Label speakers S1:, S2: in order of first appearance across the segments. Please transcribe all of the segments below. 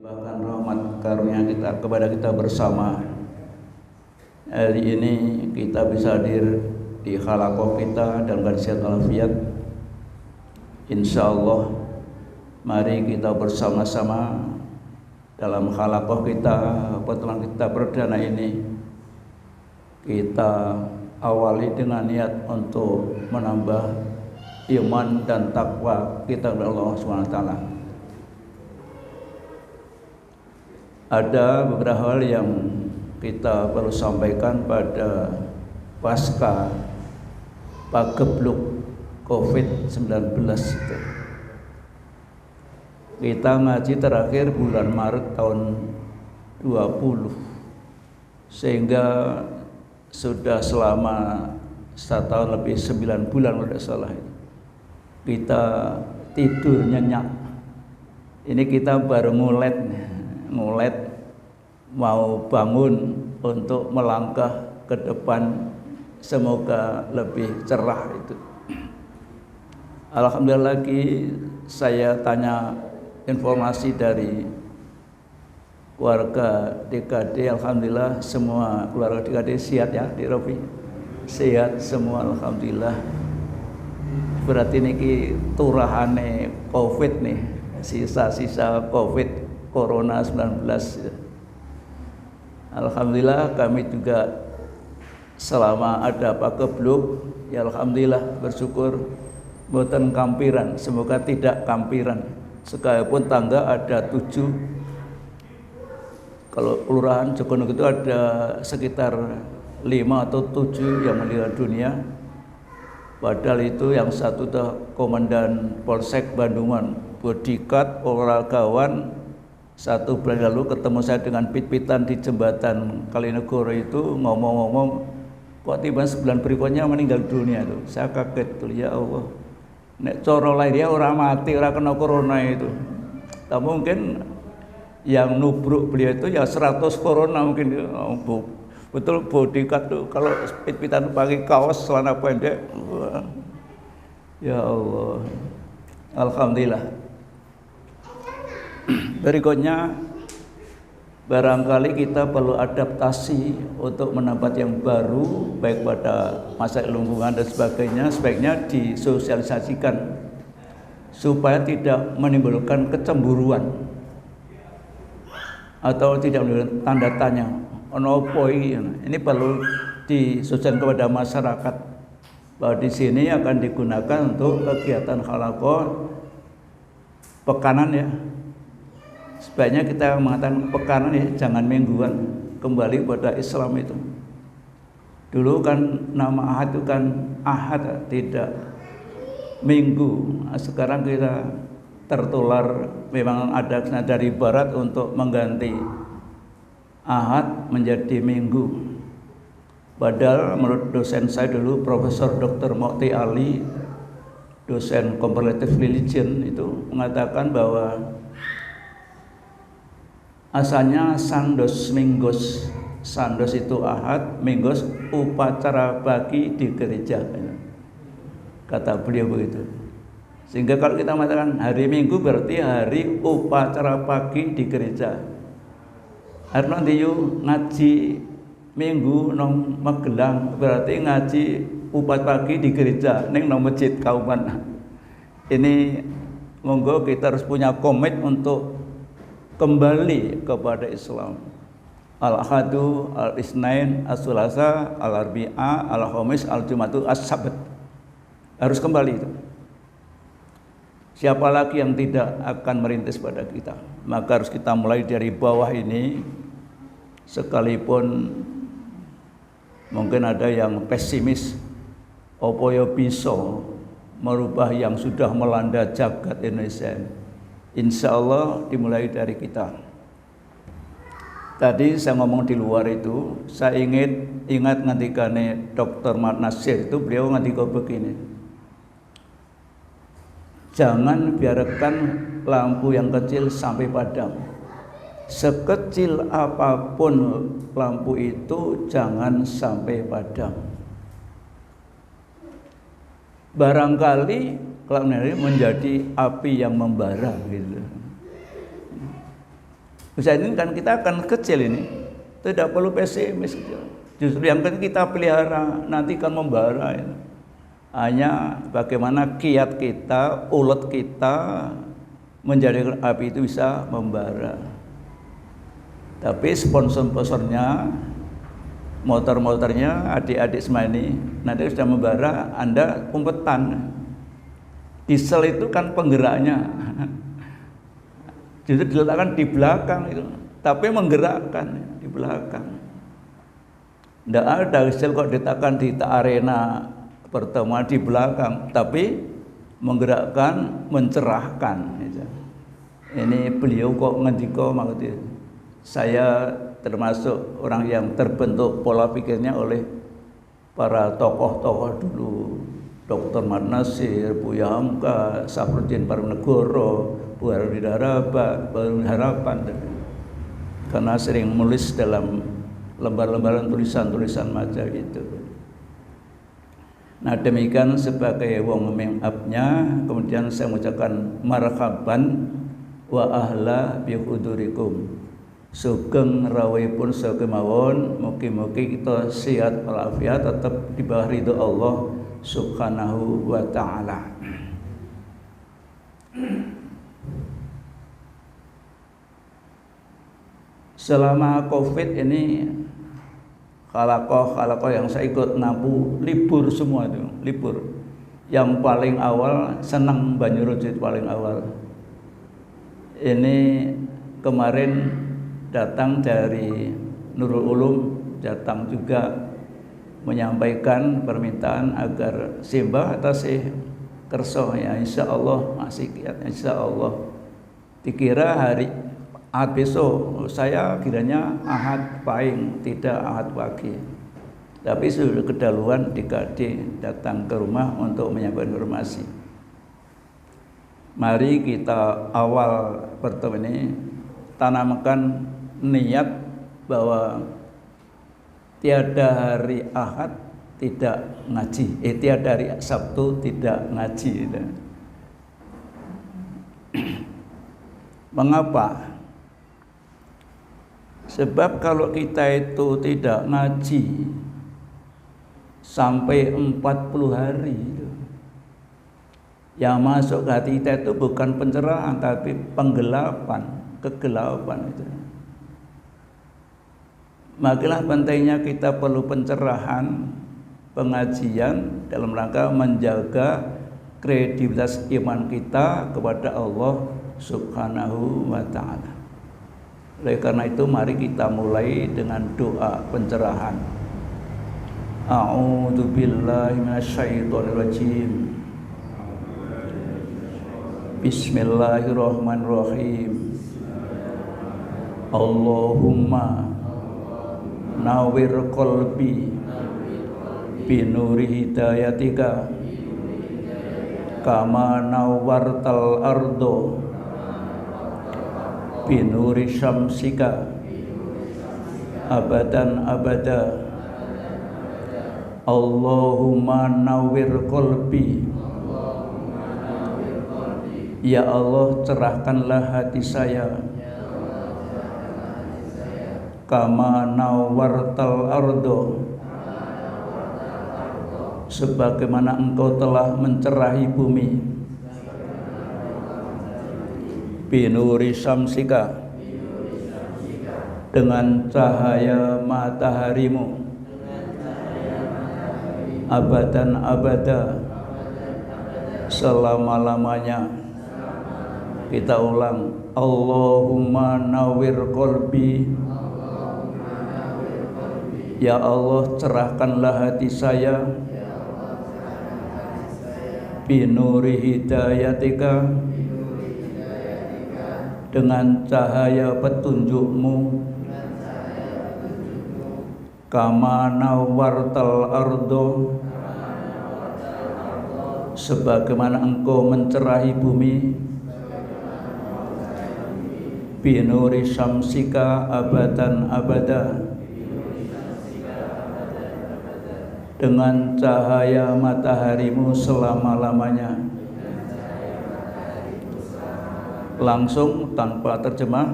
S1: Bahkan rahmat karunia kita kepada kita bersama. Hari ini kita bisa hadir di halaqah kita dalam keadaan sehat walafiat. Insyaallah mari kita bersama-sama dalam halaqah kita, pertemuan kita perdana ini, kita awali dengan niat untuk menambah iman dan takwa kita kepada Allah Subhanahu wa taala. Ada beberapa hal yang kita perlu sampaikan pada pasca pagebluk COVID-19 itu. Kita ngaji terakhir bulan Maret tahun 20, sehingga sudah selama 1 tahun lebih 9 bulan kalau tidak salah kita tidur nyenyak. Ini kita baru ngulet mau bangun untuk melangkah ke depan, semoga lebih cerah itu. Alhamdulillah lagi saya tanya informasi dari keluarga DKD, alhamdulillah semua keluarga DKD sehat ya, di Robi sehat semua alhamdulillah. Berarti niki turahane COVID nih, sisa-sisa COVID Corona 19. Alhamdulillah kami juga selama ada pagebluk ya alhamdulillah bersyukur mboten kampiran, semoga tidak kampiran. Sekalipun tangga ada 7, kalau kelurahan Jogonegoro itu ada sekitar 5 atau 7 yang meninggal dunia. Padahal itu yang satu tuh komandan Polsek Bandungan, bodyguard, olahragawan. 1 bulan lalu ketemu saya dengan pit-pitan di jembatan Kalinegoro itu, ngomong-ngomong kok tiba sebulan berikutnya meninggal dunia itu. Saya kaget tuh, ya Allah. Nek coro lain dia orang mati, orang kena corona itu. Tak mungkin yang nubruk beliau itu ya 100 corona mungkin. Betul bodyguard tuh kalau pit-pitan pakai kaos celana pendek. Ya Allah. Alhamdulillah. Berikutnya barangkali kita perlu adaptasi untuk mendapat yang baru, baik pada masalah lingkungan dan sebagainya. Sebaiknya disosialisasikan supaya tidak menimbulkan kecemburuan atau tidak menimbulkan tanda tanya onopo ini perlu disosialisasikan kepada masyarakat bahwa di sini akan digunakan untuk kegiatan halaqah pekanan ya. Sebaiknya kita mengatakan pekanan ya, jangan mingguan, kembali pada Islam itu. Dulu kan nama Ahad itu kan Ahad, tidak minggu. Sekarang kita tertular, memang ada dari barat untuk mengganti Ahad menjadi minggu. Padahal menurut dosen saya dulu, Profesor Dr. Mokti Ali, dosen comparative religion itu mengatakan bahwa asalnya Sandos Minggus, Sandos itu Ahad, Minggus upacara pagi di gereja, kata beliau begitu. Sehingga kalau kita mengatakan hari Minggu berarti hari upacara pagi di gereja. Arno diyu ngaji Minggu nong Magelang berarti ngaji upacara pagi di gereja neng nong masjid kauman. Ini monggo kita harus punya komit untuk kembali kepada Islam. Al-Ahadu, Al-Isnain, As-Sulasa, Al-Arbi'a, Al-Khamis, Al-Jumatu, As-Sabat. Harus kembali itu. Siapa lagi yang tidak akan merintis pada kita? Maka harus kita mulai dari bawah ini. Sekalipun mungkin ada yang pesimis, opo yo bisa merubah yang sudah melanda jagat Indonesia. Insya Allah dimulai dari kita. Tadi saya ngomong di luar itu, saya ingat ngendikane Dr. Mat Nasir itu, beliau ngendika begini. Jangan biarkan lampu yang kecil sampai padam. Sekecil apapun lampu itu jangan sampai padam. Barangkali kalau menjadi api yang membara gitu. Bisa ini kan kita akan kecil ini, tidak perlu pesimis. Justru yang kita pelihara nanti kan membara. Ya. Hanya bagaimana kiat kita, ulet kita menjadikan api itu bisa membara. Tapi sponsor-sponsornya, motor-motornya, adik-adik semua ini nanti sudah membara, Anda umpetan. Diesel itu kan penggeraknya. Justru diletakkan di belakang itu, tapi menggerakkan di belakang. Tidak ada diesel kok diletakkan di arena pertemuan di belakang, tapi menggerakkan, mencerahkan. Ini beliau kok ngendiko maksudnya. Saya termasuk orang yang terbentuk pola pikirnya oleh para tokoh-tokoh dulu. Dr. Mat Nasir, Buya Hamka, Safruddin Parnegoro, Bu Harudi Harapan. Karena sering menulis dalam lembar-lembaran tulisan-tulisan macam itu. Nah demikian sebagai wong mengupnya, kemudian saya mengucapkan marhaban wa ahla bi hudurikum. Sugeng rawuhipun sakemawon, mugi-mugi kita sehat walafiat tetap di bawah ridho Allah Subhanahu wa ta'ala. Selama Covid ini khalakoh yang saya ikut nabu libur semua itu, libur. Yang paling awal senang Banyurujo paling awal. Ini kemarin datang dari Nurul Ulum, datang juga menyampaikan permintaan agar simbah atas kerso ya, insya Allah masih kiat, insya Allah. Dikira hari Ahad besok, saya kiranya Ahad pahing, tidak Ahad pagi. Tapi sudah kedaluan DKD datang ke rumah untuk menyampaikan informasi. Mari kita awal pertemuan ini tanamkan niat bahwa tiada hari Ahad tidak ngaji, tiada hari Sabtu tidak ngaji. Mengapa? Sebab kalau kita itu tidak ngaji sampai 40 hari, yang masuk ke hati kita itu bukan pencerahan tapi penggelapan, kegelapan itu. Makilah pentingnya kita perlu pencerahan, pengajian dalam rangka menjaga kredibilitas iman kita kepada Allah Subhanahu wa ta'ala. Oleh karena itu mari kita mulai dengan doa pencerahan. A'udzu billahi minasyaitonir rajim. Bismillahirrahmanirrahim. Allahumma nawwir qalbi binuri hidayatika kama nawwartal ardo binuri syamsika abadan abada. Allahumma nawwir qalbi, ya Allah cerahkanlah hati saya, kama nawwartal ardo, sebagaimana engkau telah mencerahi bumi, binuri syamsika, dengan cahaya mataharimu, abadan abada, selama-lamanya. Kita ulang, Allahumma nawwir qalbi, ya Allah cerahkanlah hati saya, binuri hidayatika, dengan cahaya petunjukmu, kama nawwartal ardo, sebagaimana engkau mencerahi bumi, binuri syamsika abadan abada, dengan cahaya mataharimu selama-lamanya. Langsung tanpa terjemah,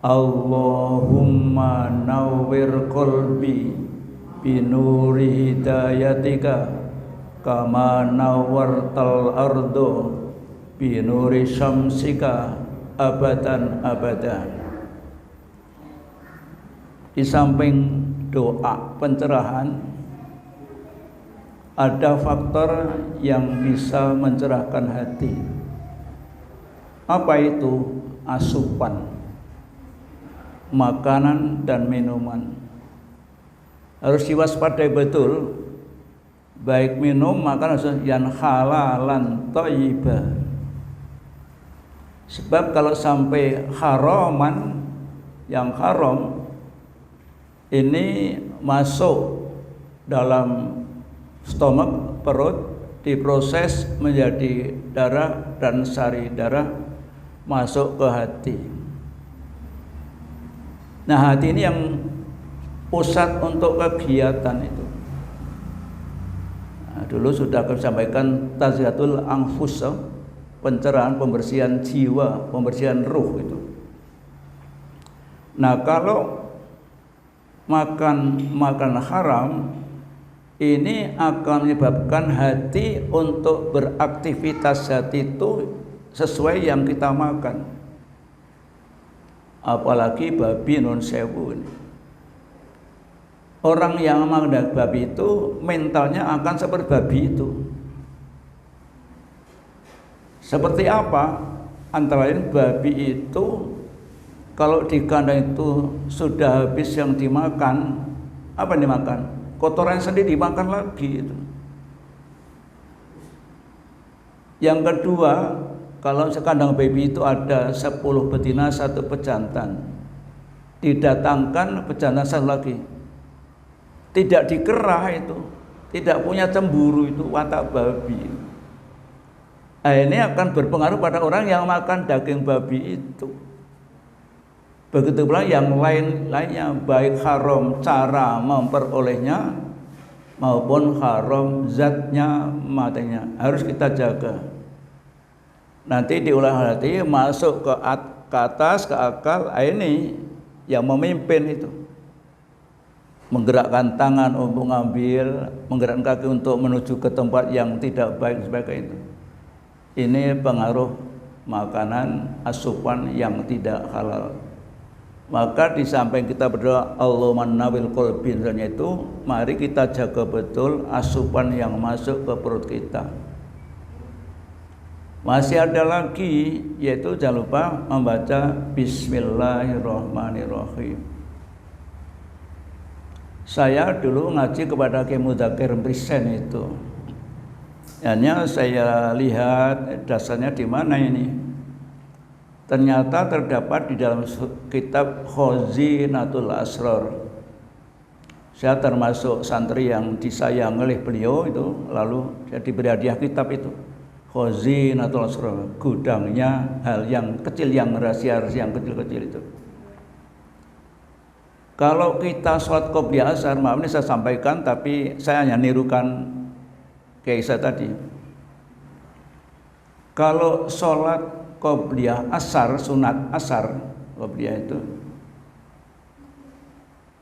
S1: Allahumma nawwir qalbi binuri hidayatika kama nawwartal ardo binuri syamsika abadan abada. Di samping doa pencerahan, ada faktor yang bisa mencerahkan hati. Apa itu? Asupan makanan dan minuman. Harus diwaspadai betul, baik minum makan harus yang halalan thayyibah. Sebab kalau sampai haraman, yang haram ini masuk dalam stomach, perut, diproses menjadi darah dan sari darah masuk ke hati. Nah, hati ini yang pusat untuk kegiatan itu. Nah, dulu sudah kami sampaikan tazkiyatul anfus, pencerahan, pembersihan jiwa, pembersihan ruh itu. Nah, kalau makan haram ini akan menyebabkan hati untuk beraktivitas hati itu sesuai yang kita makan. Apalagi babi non sewu ini. Orang yang makan babi itu mentalnya akan seperti babi itu. Seperti apa? Antara lain babi itu kalau di kandang itu sudah habis yang dimakan, apa yang dimakan? Kotoran sendiri dimakan lagi itu. Yang kedua, kalau sekandang baby itu ada 10 betina, 1 pejantan, didatangkan pejantan satu lagi, tidak dikerah itu, tidak punya cemburu itu, watak babi. Nah, ini akan berpengaruh pada orang yang makan daging babi itu. Begitu pula yang lainnya, baik haram cara memperolehnya maupun haram zatnya, matanya, harus kita jaga. Nanti diolah hati masuk ke atas, ke akal, ini yang memimpin itu. Menggerakkan tangan untuk mengambil, menggerakkan kaki untuk menuju ke tempat yang tidak baik sebagainya itu. Ini pengaruh makanan, asupan yang tidak halal. Maka di samping kita berdoa Allahumma nawwir qalbi itu, mari kita jaga betul asupan yang masuk ke perut kita. Masih ada lagi, yaitu jangan lupa membaca Bismillahirrahmanirrahim. Saya dulu ngaji kepada Kiai Mudzakkir Mrisen itu. Hanya saya lihat dasarnya di mana ini. Ternyata terdapat di dalam kitab Khazinatul Asrar. Saya termasuk santri yang disayang oleh beliau itu, lalu saya diberi hadiah kitab itu. Khazinatul Asrar, gudangnya hal yang kecil, yang rahasia-rahasia yang kecil-kecil itu. Kalau kita sholat qobliyah asar, maaf ini saya sampaikan, tapi saya hanya nirukan kayak saya tadi. Kalau sholat qobliyah asar, sunat asar, qobliyah itu,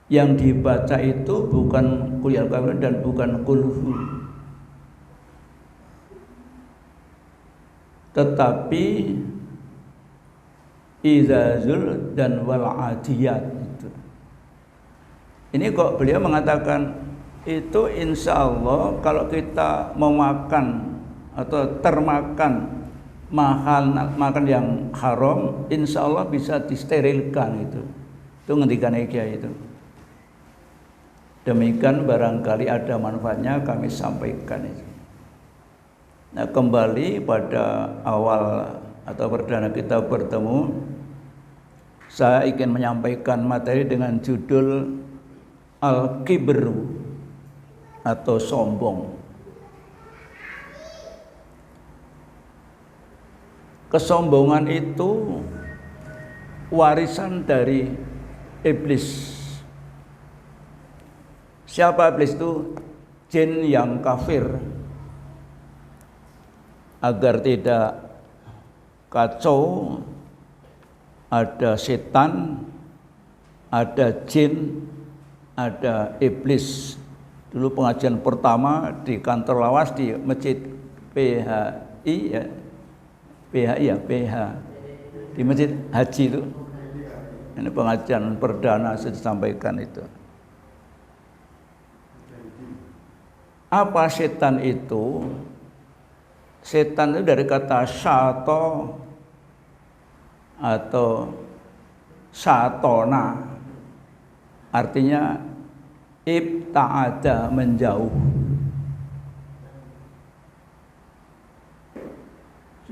S1: yang dibaca itu bukan qul ya kafirun dan bukan qul hu, tetapi izazul dan wal adiyat itu. Ini kok beliau mengatakan itu insya Allah kalau kita memakan atau termakan makan yang haram, insya Allah bisa disterilkan itu. Itu ngendikan Kiai itu. Demikian barangkali ada manfaatnya kami sampaikan itu. Nah, kembali pada awal atau perdana kita bertemu, saya ingin menyampaikan materi dengan judul Al-Kibru atau sombong. Kesombongan itu warisan dari iblis. Siapa iblis itu? Jin yang kafir. Agar tidak kacau, ada setan ada jin, ada iblis. Dulu pengajian pertama di kantor lawas di masjid PHI ya, PH di masjid haji itu. Ini pengajian perdana saya sampaikan itu. Apa setan itu? Setan itu dari kata syato atau satona, artinya ibta'ada, menjauh.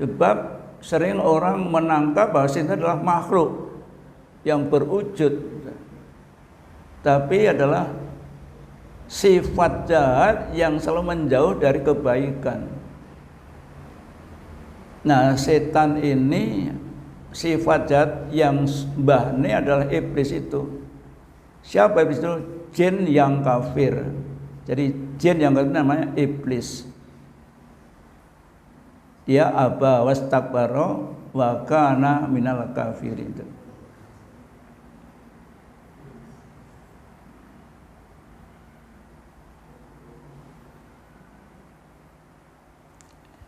S1: Sebab sering orang menangkap bahwa setan adalah makhluk yang berwujud, tapi adalah sifat jahat yang selalu menjauh dari kebaikan. Nah, setan ini sifat jahat yang mbahne adalah iblis itu. Siapa iblis itu? Jin yang kafir. Jadi jin yang kafir namanya iblis. Dia aba wastakbara wa kana minal kafirin.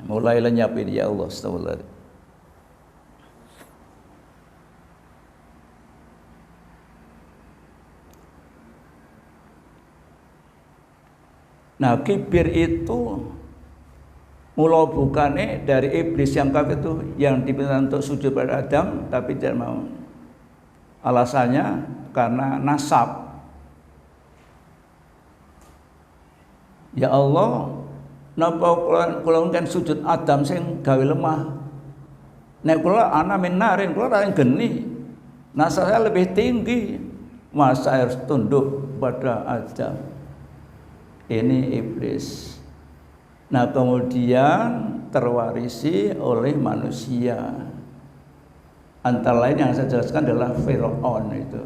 S1: Mulai lenyap ini ya Allah, astagfirullah. Nah, kibir itu mula bukane dari iblis yang kafir itu, yang diminta untuk sujud pada Adam tapi tidak mau. Alasannya karena nasab. Ya Allah, napa kula kan sujud Adam sing gawe lemah. Nek kula ana min narin, kula ra geni. Nasab saya lebih tinggi. Masa harus tunduk pada Adam. Ini iblis. Nah, kemudian terwarisi oleh manusia. Antara lain yang saya jelaskan adalah Fir'aun itu.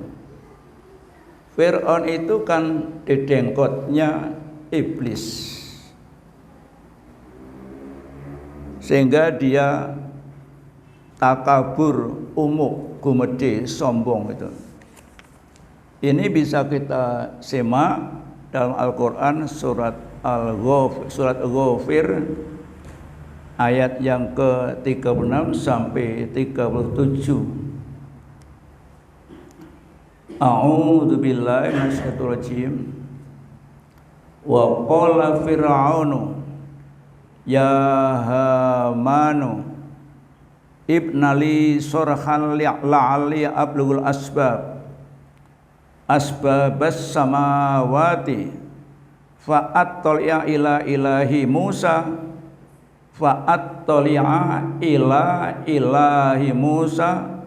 S1: Fir'aun itu kan dedengkotnya iblis. Sehingga dia takabur, umuk, gumede, sombong itu. Ini bisa kita simak dalam Al-Quran surat Al-Ghafir ayat yang ke-36 sampai 37. A'udzu billahi minasyaitonir rajim. Wa qala fir'aunu ya hamanu ibnali sorhan la'ali ablugul asbabas samawati fa'attali'a ila ilahi Musa fa'attali'a ila ilahi Musa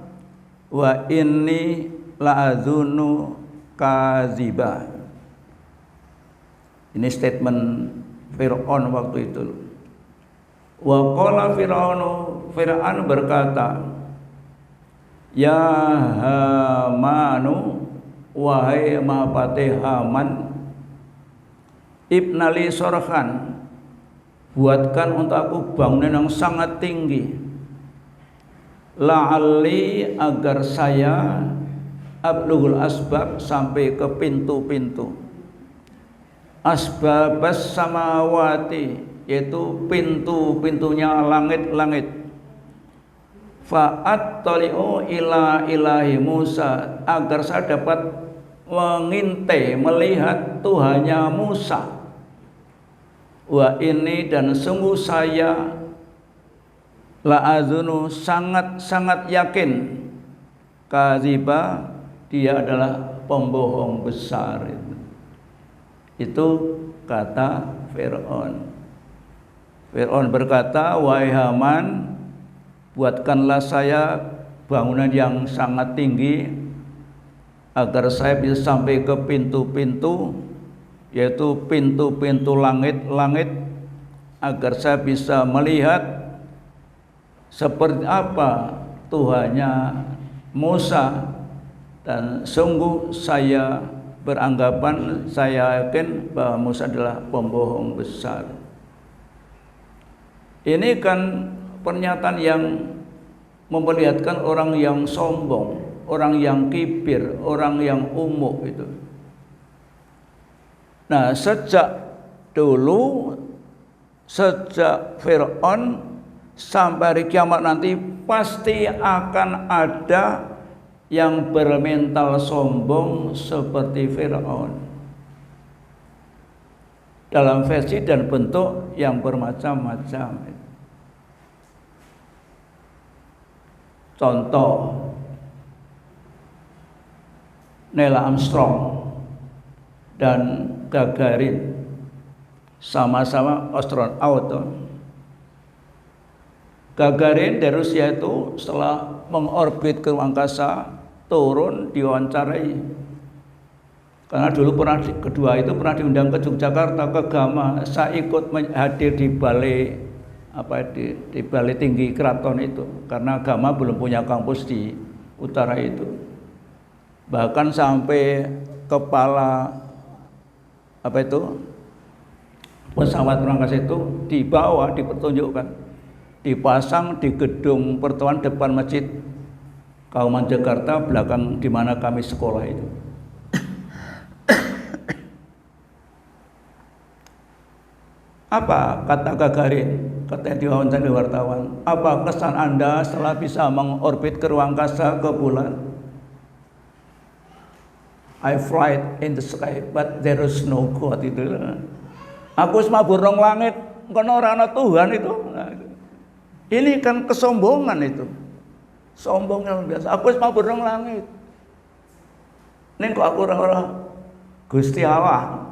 S1: wa inni la'adzunu kadziba. Ini statement Fir'aun waktu itu. Wa qala Fir'aun berkata, ya Hamanu, wahai Mahapati Haman, ibnali sorhan, buatkan untuk aku bangunan yang sangat tinggi, la'ali, agar saya ablughul asbab, sampai ke pintu-pintu, asbabas samawati, yaitu pintu-pintunya langit-langit, fa'attali'u ila ilahi Musa, agar saya dapat mengintai, melihat Tuhannya Musa. Wa ini, dan sungguh saya la'adzunu, sangat-sangat yakin, kadziba, dia adalah pembohong besar. Itu kata Fir'aun. Fir'aun berkata, wahai Haman, buatkanlah saya bangunan yang sangat tinggi, agar saya bisa sampai ke pintu-pintu, yaitu pintu-pintu langit-langit, agar saya bisa melihat seperti apa Tuhannya Musa. Dan sungguh saya beranggapan, saya yakin bahwa Musa adalah pembohong besar. Ini kan pernyataan yang memperlihatkan orang yang sombong, orang yang kibir, orang yang umuk itu. Nah, sejak dulu, sejak Fir'aun sampai hari kiamat nanti pasti akan ada yang bermental sombong seperti Fir'aun dalam versi dan bentuk yang bermacam-macam. Contoh, Neil Armstrong dan Gagarin sama-sama astronot. Gagarin dari Rusia itu setelah mengorbit ke angkasa turun diwawancarai, karena dulu kedua itu pernah diundang ke Yogyakarta ke Gama. Saya ikut hadir di balai di balai tinggi keraton itu, karena Gama belum punya kampus di utara itu. Bahkan sampai kepala pesawat angkasa itu dibawa, dipertunjukkan, dipasang di gedung pertemuan depan masjid Kauman Jakarta, belakang di mana kami sekolah itu. Apa kata Gagarin? Katanya diwawancara wartawan, apa kesan Anda setelah bisa mengorbit ke ruang angkasa, ke bulan? I fly in the sky, but there is no God. Itu. Aku semabur nang langit, kono ora ana Tuhan itu. Ini kan kesombongan itu. Sombong yang biasa. Aku semabur nang langit. Ning kok aku ora Gusti Allah.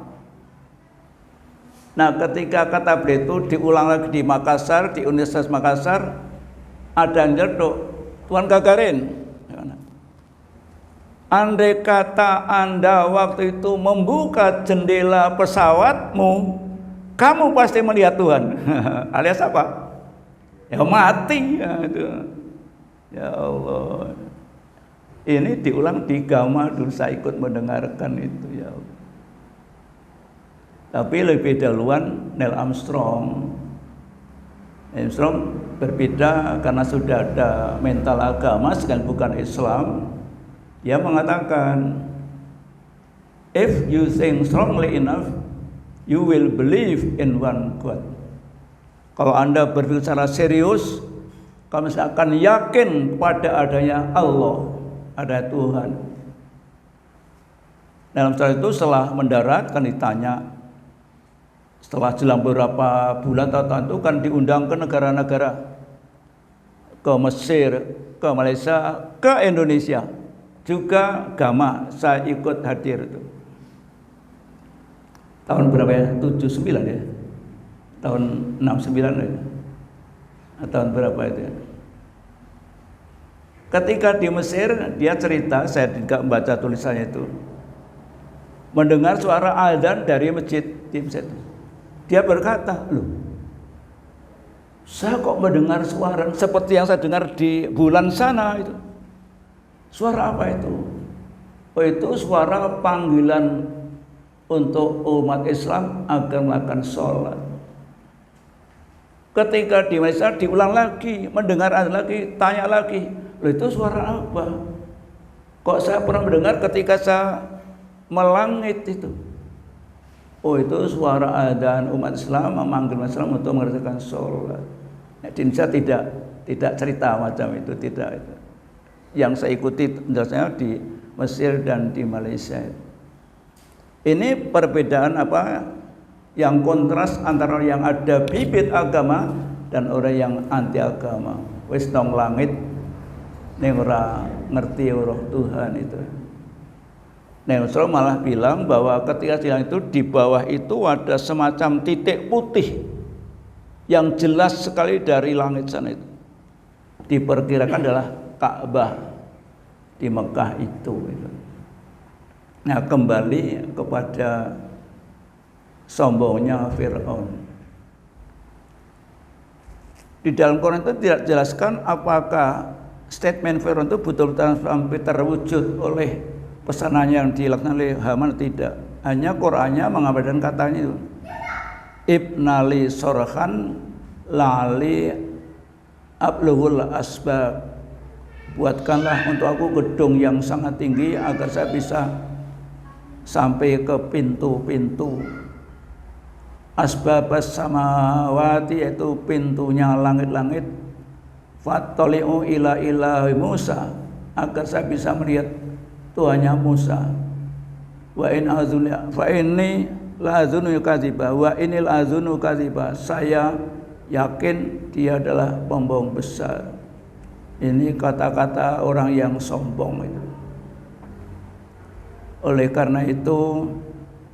S1: Nah, ketika kata beliau itu diulang lagi di Makassar, di Universitas Makassar, ada yang nyeletuk, Tuan Gagarin, andai kata Anda waktu itu membuka jendela pesawatmu, kamu pasti melihat Tuhan. Alias apa? Ya mati. Ya Allah. Ini diulang di Gama dulu, saya ikut mendengarkan itu, ya Allah. Tapi lebih dahuluan Neil Armstrong. Neil Armstrong berbeda karena sudah ada mental agama, sekarang bukan Islam. Dia mengatakan, if you think strongly enough, you will believe in one God. Kalau Anda berpikir secara serius, kamu akan yakin pada adanya Allah, ada Tuhan. Dalam saat itu setelah mendarat kan ditanya, setelah jelang beberapa bulan atau tahun itu kan diundang ke negara-negara, ke Mesir, ke Malaysia, ke Indonesia, juga Gama, saya ikut hadir itu. Tahun berapa ya? 79 ya? Tahun 69 ya? Tahun berapa itu ya? Ketika di Mesir, dia cerita, saya tidak membaca tulisannya itu, mendengar suara adzan dari masjid di Mesir. Dia berkata, loh, saya kok mendengar suara seperti yang saya dengar di bulan sana itu. Suara apa itu? Oh, itu suara panggilan untuk umat Islam agar melakukan sholat. Ketika di Malaysia diulang lagi, mendengar adzan lagi, tanya lagi, loh itu suara apa? Kok saya pernah mendengar ketika saya melangit itu? Oh, itu suara adzan umat Islam memanggil umat Islam untuk mengerjakan sholat. Nah, di Indonesia tidak cerita macam itu, tidak itu. Yang saya ikuti jelasnya di Mesir dan di Malaysia. Ini perbedaan apa? Yang kontras antara yang ada bibit agama dan orang yang anti agama. Wis nang langit ning ora ngerti roh Tuhan itu. Nah, Rasul malah bilang bahwa ketika siang itu di bawah itu ada semacam titik putih yang jelas sekali dari langit sana itu. Diperkirakan adalah Ka'bah di Mekah itu. Nah, kembali kepada sombongnya Fir'aun. Di dalam Quran itu tidak dijelaskan apakah statement Fir'aun itu betul-betul sampai terwujud oleh pesanannya yang dilakukan oleh Haman, tidak. Hanya Qurannya mengabarkan katanya itu, ibnali sorhan lali abluhul asbab buatkanlah untuk aku gedung yang sangat tinggi agar saya bisa sampai ke pintu-pintu asbabas samawati, yaitu pintunya langit-langit, fattali'u ila ilahi Musa, agar saya bisa melihat Tuhannya Musa. Wa in azun fa inni la azunu kadziba wa inil azunu kadziba, saya yakin dia adalah pembohong besar. Ini kata-kata orang yang sombong itu. Oleh karena itu,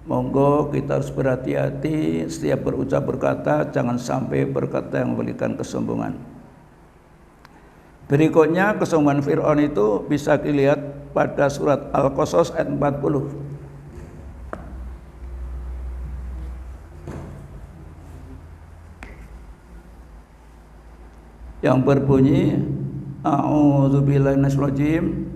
S1: monggo kita harus berhati-hati setiap berucap berkata, jangan sampai berkata yang memberikan kesombongan. Berikutnya kesombongan Fir'aun itu bisa dilihat pada surat Al-Qasas ayat 40. Yang berbunyi, a'udzubillahi minasyaitonir rajim,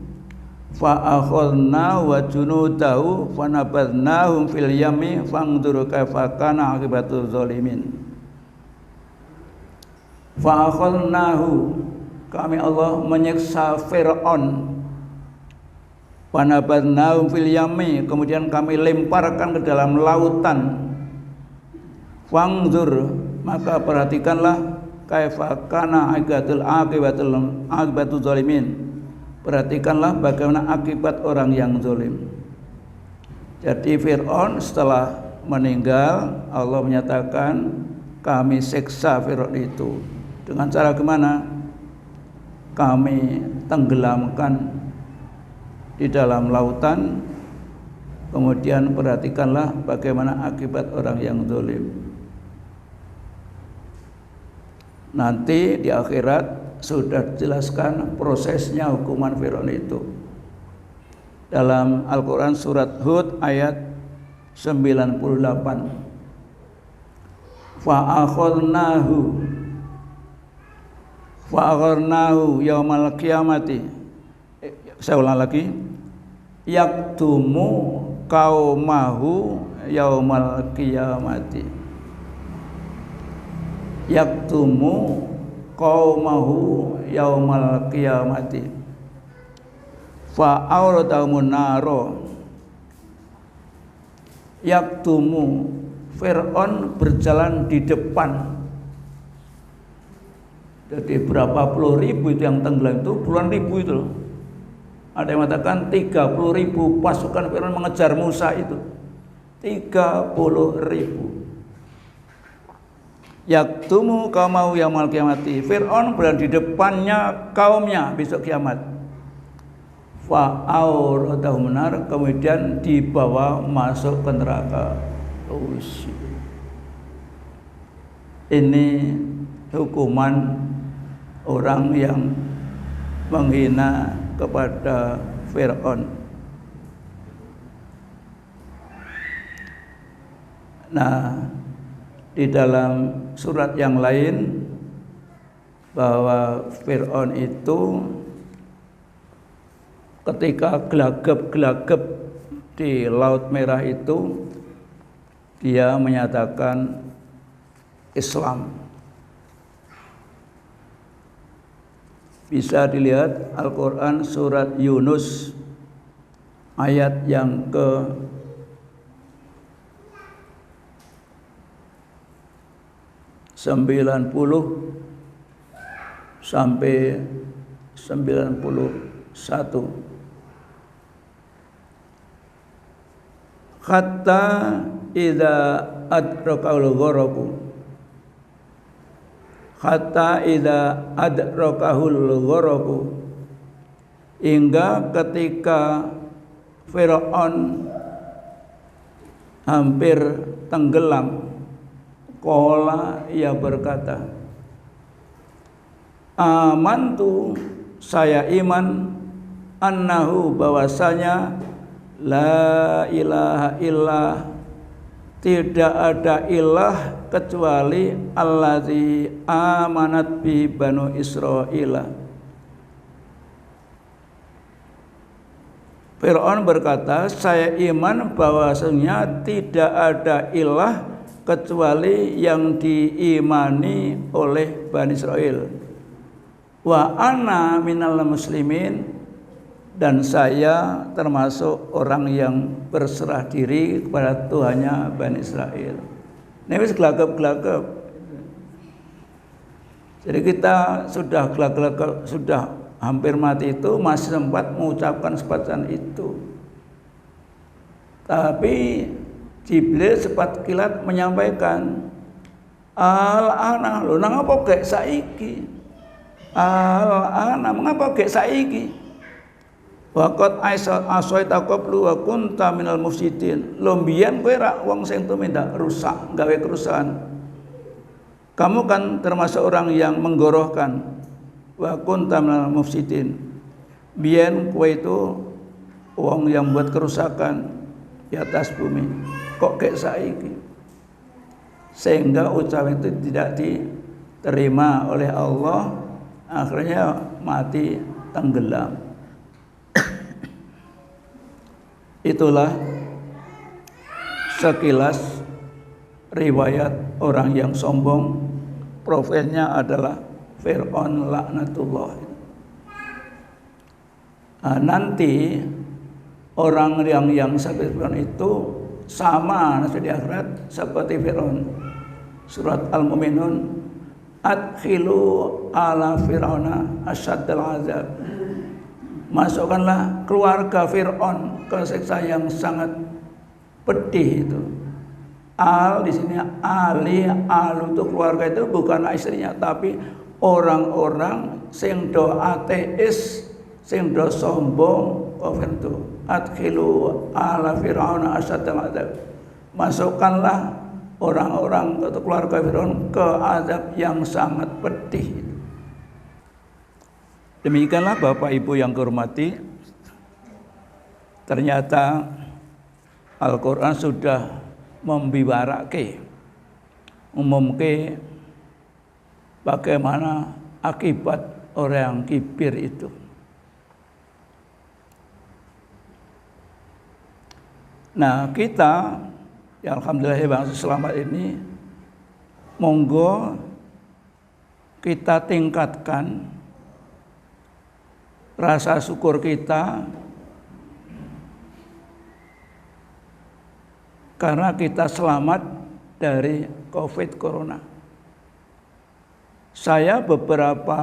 S1: fa akhadna wa junudahu fa nabadnahum fil yami fanzur kaifa kana aqibatul zalimin. Fa akhadnahu, kami Allah menyiksa Fir'aun, fa nabadnahum fil yami, kemudian kami lemparkan ke dalam lautan. Fanzur, maka perhatikanlah, kaifa kana aqibatul zalimin, perhatikanlah bagaimana akibat orang yang zalim. Jadi Fir'aun setelah meninggal, Allah menyatakan kami siksa Fir'aun itu dengan cara gimana? Kami tenggelamkan di dalam lautan. Kemudian perhatikanlah bagaimana akibat orang yang zalim. Nanti di akhirat sudah dijelaskan prosesnya hukuman Fir'aun itu. Dalam Al-Quran surat Hud ayat 98. Fa'akhadnahu yaumal qiyamati. Saya ulang lagi. Yaktumu qaumahu yaumal qiyamati. Yaktumu qaumahu yaumal qiyamati fa'auradahum naro. Yaktumu, Fir'aun berjalan di depan. Jadi berapa puluh ribu itu yang tenggelam itu, puluhan ribu itu loh. Ada yang mengatakan 30.000 pasukan Fir'aun mengejar Musa itu. 30.000. Yaktumu qaumahu yaumal qiyamati, Fir'aun berada di depannya kaumnya besok kiamat. Fa'auradahum nar, kemudian dibawa masuk ke neraka. Ini hukuman orang yang menghina kepada Fir'aun. Nah, di dalam surat yang lain bahwa Fir'aun itu ketika gelagap-gelagap di Laut Merah itu, dia menyatakan Islam. Bisa dilihat Al-Quran surat Yunus ayat yang ke 90 sampai 91. Hatta idza adrakal gharaku, hatta idza adrakahul gharaku, hingga ketika Fir'aun hampir tenggelam, qala, ia berkata, amantu, saya iman, annahu, bahwasanya la ilaha illah, tidak ada ilah kecuali allazi amanat bi banu Israil. Fir'aun berkata, saya iman bahwasanya tidak ada ilah kecuali yang diimani oleh Bani Israel. Wa ana minal muslimin, dan saya termasuk orang yang berserah diri kepada Tuhannya Bani Israel. Ini wis gelagap-gelagap. Jadi kita sudah gelagap, sudah hampir mati itu masih sempat mengucapkan sebutan itu. Tapi Jibril sempat kilat menyampaikan, al-ana, lho nang apa gek saiki? Al-ana, mengapa gek saiki? Waqat asaita qablu wa kunta minal mufsidin. Lho mbiyen kowe ra wong sing tumindak rusak, gawe kerusakan. Kamu kan termasuk orang yang menggorohkan. Wa kunta minal mufsidin. Mbiyen kowe itu wong yang buat kerusakan di atas bumi. Kok kayak saiki? Sehingga ucapan itu tidak diterima oleh Allah, akhirnya mati tenggelam. Itulah sekilas riwayat orang yang sombong. Profilnya adalah Fir'aun laknatullah. Nanti orang yang seperti Fir'aun itu sama nanti di akhirat seperti Fir'aun. Surat Al-Mu'minun, adkhilu ala fir'auna asyaddal azab. Masukkanlah keluarga Fir'aun ke siksa yang sangat pedih itu. Al di sini al untuk keluarga itu bukan istrinya, tapi orang-orang sing do ateis, sing do sombong, kafir itu. Adkhilu ala fir'auna asyaddal azab. Masukkanlah orang-orang atau keluarga Fir'aun ke azab yang sangat pedih. Demikianlah Bapak Ibu yang kehormati, ternyata Al-Quran sudah membiwarake, umumke bagaimana akibat orang yang kibir itu. Nah kita, ya alhamdulillah bangsa selamat ini, monggo kita tingkatkan rasa syukur kita karena kita selamat dari COVID Corona. Saya beberapa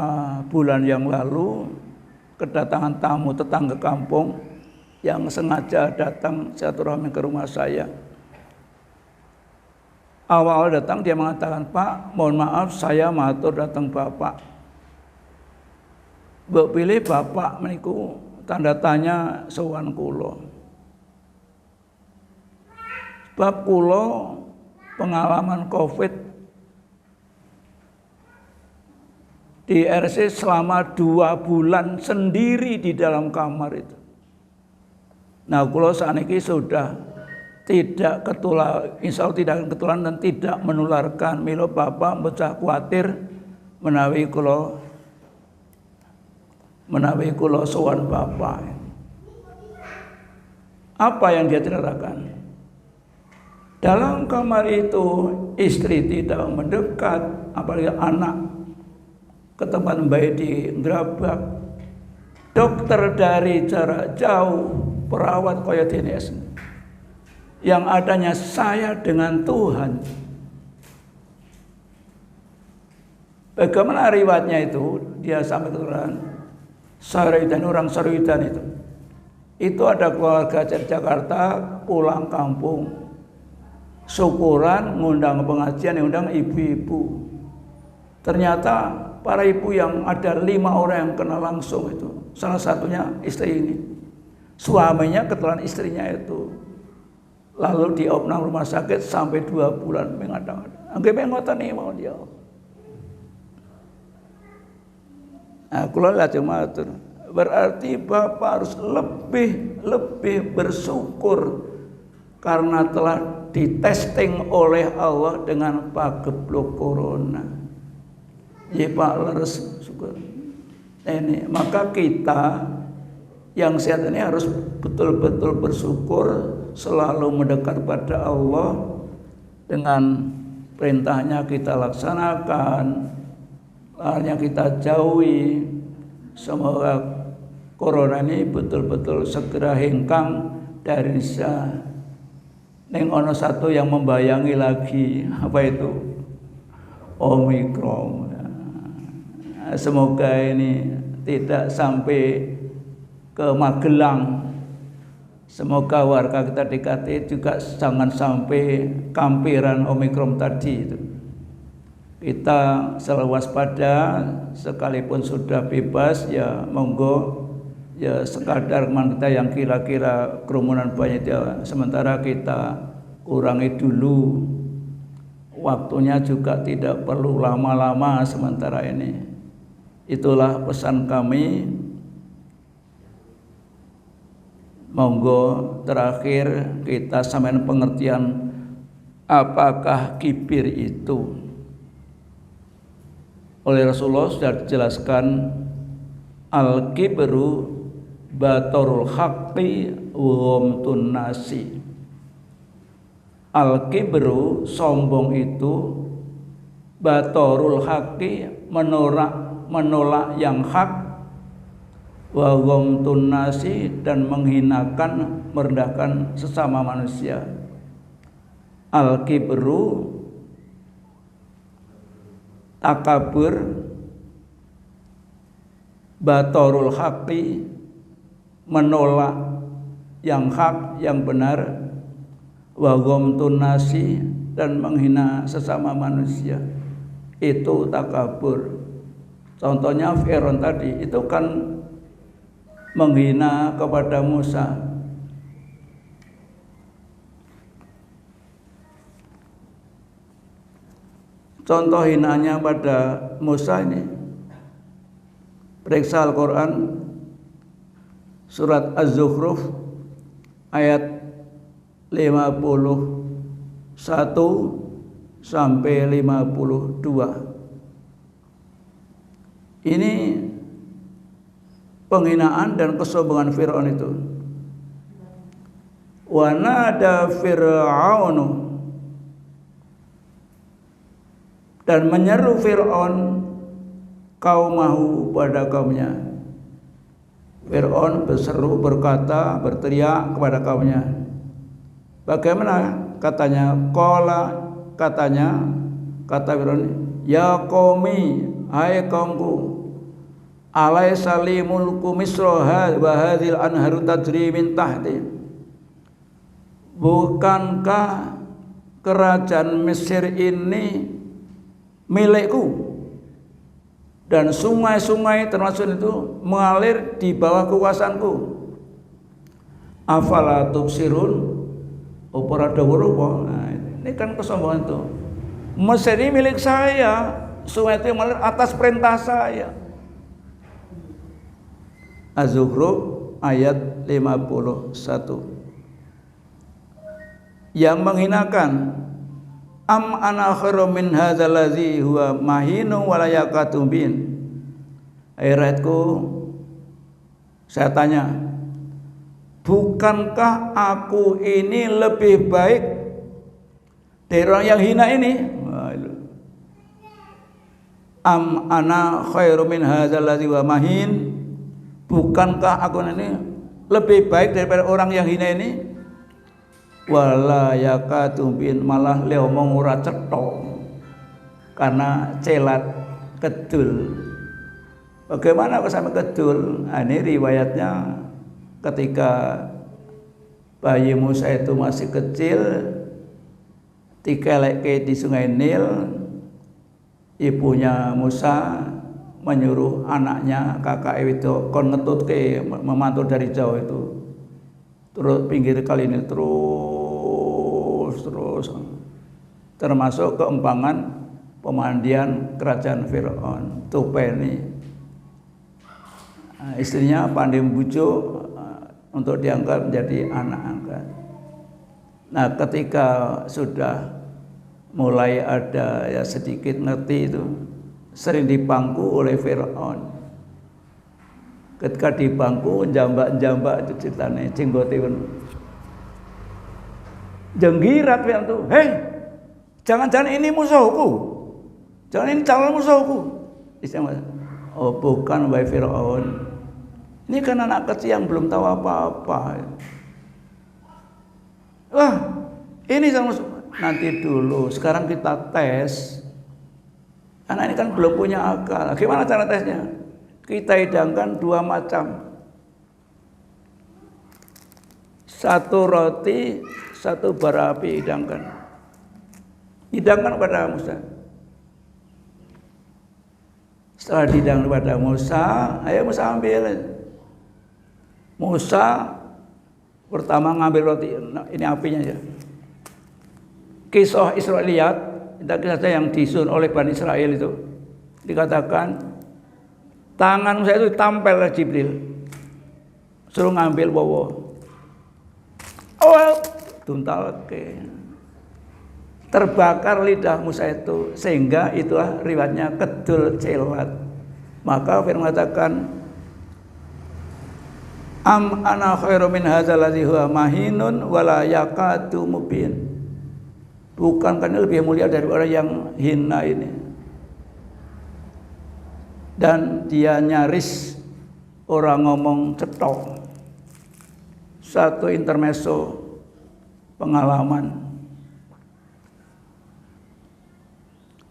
S1: bulan yang lalu kedatangan tamu tetangga kampung yang sengaja datang silaturahmi ke rumah saya. Awal datang dia mengatakan, Pak, mohon maaf saya matur datang Bapak. Mbok pilih Bapak meniku tanda tanya sowan kula. Sebab kula pengalaman COVID di RC selama 2 bulan sendiri di dalam kamar itu. Nah, kula saniki sudah tidak ketular, insya Allah tidak ketularan dan tidak menularkan. Milo Bapak bocah kuatir menawi kula sowan Bapak. Apa yang dia ceritakan? Dalam kamar itu istri tidak mendekat, apalagi anak ke tempat bayi di gerabak. Dokter dari jarak jauh, perawat kaya DNS. Yang adanya saya dengan Tuhan. Bagaimana riwayatnya itu? Dia sampai keturunan Saridan, orang Saridan itu. Itu ada keluarga dari Jakarta pulang kampung. Syukuran, ngundang pengajian, ngundang ibu-ibu. Ternyata para ibu yang ada 5 orang yang kena langsung itu. Salah satunya istri ini. Suaminya keturunan istrinya itu. Lalu diopnam rumah sakit sampai 2 bulan mengadang-adang. Anggap ngoten nih mau dia. Nah, kula lajeng matur. Berarti Bapak harus lebih bersyukur karena telah ditesting oleh Allah dengan pageblok corona. Ya Pak, leres syukur. Ini maka kita yang sehat ini harus betul-betul bersyukur, selalu mendekat pada Allah, dengan perintahnya kita laksanakan, larangnya kita jauhi, Semoga corona ini betul-betul segera hengkang dari Indonesia. Neng ono satu yang membayangi lagi, apa itu? Omikron. Semoga ini tidak sampai ke Magelang. Semoga warga kita di KT juga jangan sampai kampiran Omikron tadi itu. Kita selalu waspada, sekalipun sudah bebas ya monggo ya sekadar kita yang kira-kira kerumunan banyak ya, sementara kita kurangi dulu. Waktunya juga tidak perlu lama-lama sementara ini. Itulah pesan kami. Monggo terakhir kita samain pengertian apakah kibir itu. Oleh Rasulullah sudah dijelaskan, al-kibru batorul haqqi wa ghamtun nasi. Al-kibru sombong itu, batorul haqqi menolak yang hak, wa ghamtun nasi dan menghinakan merendahkan sesama manusia. Al-kibru takabur, batorul haqqi menolak yang hak yang benar, wa ghamtun nasi dan menghina sesama manusia. Itu takabur. Contohnya Firaun tadi itu kan menghina kepada Musa. Contoh hinanya pada Musa ini, periksa Al-Quran surat Az-Zukhruf ayat 51 sampai 52. Ini penghinaan dan kesombongan Firaun itu. Wa nada Fir'aunu, dan menyeru Fir'aun kaumahu pada kaumnya. Fir'aun berseru, berkata, berteriak kepada kaumnya. Bagaimana katanya? Kata Fir'aun, ya qaumi, hai kaumku, alaysa li mulku misra wa hadhil anharu tajri min tahti. Bukankah kerajaan Mesir ini milikku dan sungai-sungai termasuk itu mengalir di bawah kekuasaanku? Afala tubsirun? Opera dawuh. Nah, ini kan kesombongan itu. Mesir ini milik saya, sungai itu mengalir atas perintah saya. Az-Zukhruf ayat 51. Yang menghinakan, am ana khairum min hadzal ladzi huwa mahinu wa la yaqatu bin. Ayatku, saya tanya, bukankah aku ini lebih baik dari orang yang hina ini? Am ana khairum min hadzal ladzi huwa mahin. Bukankah aku ini lebih baik daripada orang yang hina ini? Wala yakatumbin, malah le omong ora cetha karena celat kedul. Bagaimana kok sampai kedul? Nah, ini riwayatnya ketika bayi Musa itu masih kecil, dikeleke di Sungai Nil, ibunya Musa menyuruh anaknya kakak itu kon ngetutke, memantau dari jauh itu, terus pinggir kali ini terus termasuk keempangan pemandian kerajaan Firaun Tupeni. Nah, istrinya pandai bujuk untuk diangkat menjadi anak angkat. Nah, ketika sudah mulai ada ya sedikit ngerti itu, sering dipangku oleh Firaun. Ketika dipangku jambak-jambak itu ceritanya jenggote jenggirat Firaun tuh, hei, jangan-jangan ini musuhku, jangan ini calon musuhku. Oh bukan, wahai Fir'aun. Ini kan anak kecil yang belum tahu apa-apa. Wah, ini nanti dulu. Sekarang kita tes. Anak ini kan belum punya akal. Gimana cara tesnya? Kita hidangkan 2 macam. 1 roti, 1 bara api hidangkan. Hidangkan kepada Musa. Setelah dihidangkan kepada Musa, ayo Musa ambil. Musa pertama ngambil roti, nah, ini apinya ya. Kisah Israiliyat, kisah yang disusun oleh Bani Israel itu dikatakan tangan Musa itu tampil oleh Jibril, suruh ngambil bawa. Oh, tuntal ke, terbakar lidah Musa itu, sehingga itulah riwayatnya kedul celat. Maka firman mengatakan, am ana khairu min hadzal ladzi huwa mahinun wala yakadu mubin. Bukankah ini lebih mulia dari orang yang hina ini? Dan dia nyaris orang ngomong cetok. Satu intermezzo pengalaman.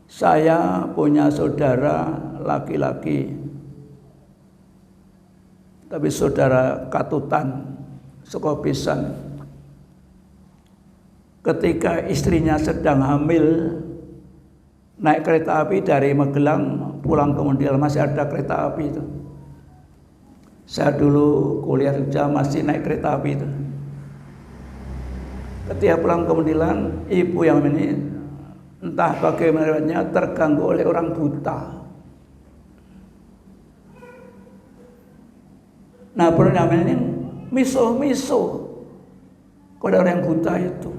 S1: Saya punya saudara laki-laki, tapi saudara katutan, sekopisan. Ketika istrinya sedang hamil, naik kereta api dari Magelang pulang ke Mundial, masih ada kereta api itu. Saya dulu kuliah di Jogja masih naik kereta api itu. Ketika pulang ke Mundial, ibu yang ini entah bagaimananya terganggu oleh orang buta. Nah, pernyataan ini miso kepada orang yang buta itu.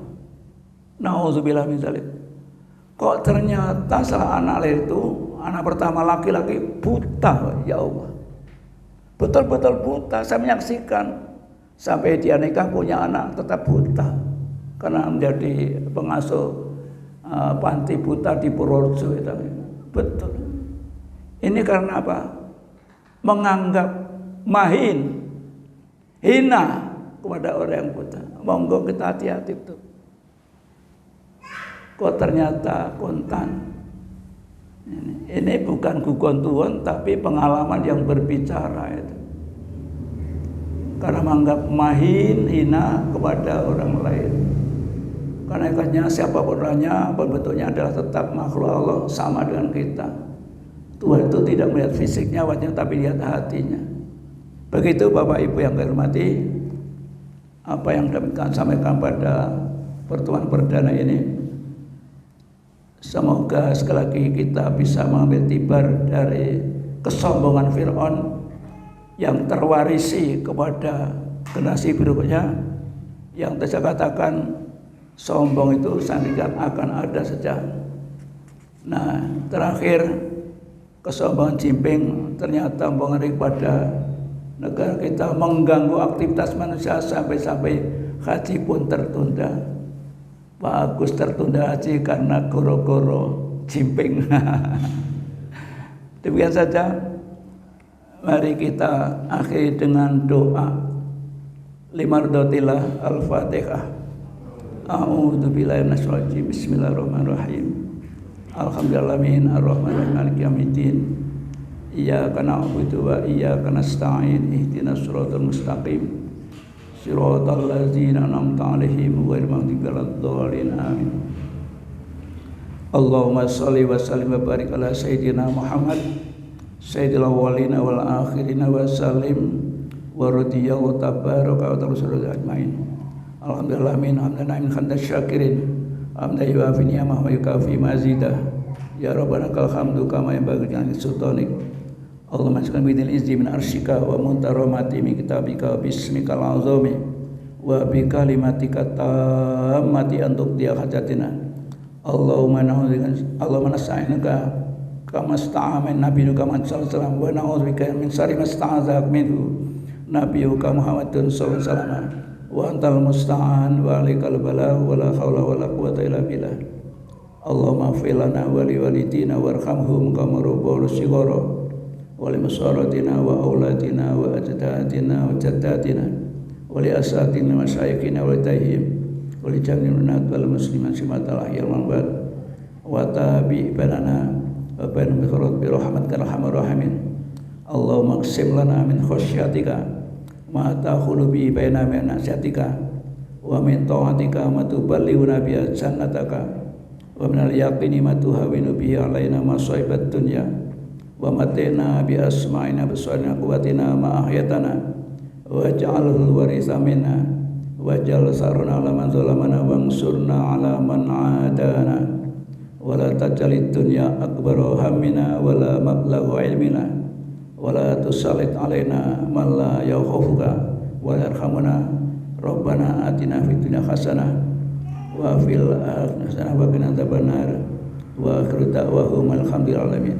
S1: Nauzubillah min dzalik. Kok ternyata salah anak lahir itu, anak pertama laki-laki buta, ya Allah. Betul-betul buta. Saya menyaksikan sampai dia nikah punya anak tetap buta karena menjadi pengasuh panti buta di Purworejo itu. Betul. Ini karena apa? Menganggap mahin, hina kepada orang yang buta. Monggo kita hati-hati tuh. Kok ternyata kontan. Ini bukan gugon Tuhan, tapi pengalaman yang berbicara itu. Karena menganggap mahin, hina kepada orang lain. Karena katanya siapapun orangnya, bentuknya adalah tetap makhluk Allah, sama dengan kita. Tuhan itu tidak melihat fisiknya, wajahnya, tapi lihat hatinya. Begitu Bapak Ibu yang saya hormati, apa yang dapat kami sampaikan pada pertemuan perdana ini. Semoga sekali lagi kita bisa mengambil tibar dari kesombongan Fir'aun yang terwarisi kepada generasi berikutnya, yang saya katakan sombong itu sangat akan ada saja. Nah, terakhir kesombongan Jinping ternyata mempengaruhi pada negara kita, mengganggu aktivitas manusia sampai-sampai haji pun tertunda. Pak Agus tertunda haji karena goro-goro Jinping. Demikian saja. Mari kita akhiri dengan doa. Limardotillah Al-Fatihah. A'udzubillahi minasyaitonir rajim. Bismillahirrahmanirrahim. Alhamdulillahi arrahmanirrahim maliki yaumiddin. Iyyaka na'budu wa iyyaka nasta'in. Ihdinas siratal mustaqim. Siratal ladzina an'amta 'alaihim ghairil maghdubi 'alaihim amin. Allahumma shalli wa sallim wa barik ala sayyidina Muhammad sayyidil awwalina wal akhirina wa sallim wa radiyallahu tabaraka wa ta'ala ajmain. Alhamdulillah min hamdan hamdan syakirin hamdan yuafi ni'amah wa yukafi mazidah. Ya Rabbana kal hamdu kama yanbaghi li sultanik. Allahumma salli bidil izzi min arsyika wa muntaramati min kitabika bismikal azami wa bi kalimatika tammati antuk dia hajatina. Allahumma nasta'inaka kama sta'amin nabiyuka Muhammad sallallahu alaihi wasallam wa na'udzubika min syarri ma sta'adzak minhu nabiyuka Muhammadun sallallahu alaihi wasallam wa antal musta'an wa alaikal bala wa la haula wa la quwwata illa billah. Allahumma ighfir lana wa li walidina warhamhum kama rabbayana shighara wa li masaratina wa auladina wa ajdadina wa jaddatina wa li asatina wa masyayikhina wa li taihim wa li jami'in wal muslimin simatal ahyal mambat wa tabi banana wa bain bikharat bi rahmatika arhamar rahimin. Allahumma qsim lana min khasyatika ma tahulu bi baina nasiatika wa min ta'atika ma tuballighuna bi jannataka wa min al-yaqini ma tuhawinu bihi alaina masaibat dunya wa matina bi asma'ina bisarina quwwatina ma ahyatana wa ja'alhu waritha minna wa ja'al sarna ala man zalamana wa ansurna ala man adana wa la taj'alid dunya akbar hammina wa la mablagha ilmina wa la tusallit alaina man la yakhafuka wa yarhamuna. Rabbana atina fid dunya hasanah wa fil akhirati hasanah wa qina adzabannar wa akhiru da'wahum alhamdulillahi alamin.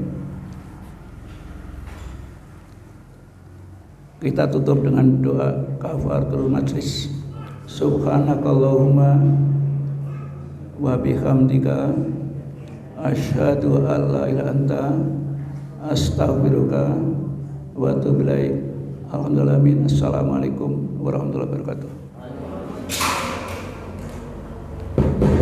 S1: Kita tutup dengan doa kafaratul majlis. Subhanakallahumma wa bihamdika asyhadu an la ilaha illa anta astaghfiruka wa atubu ilaik. Alhamdulillah. Assalamualaikum warahmatullahi wabarakatuh.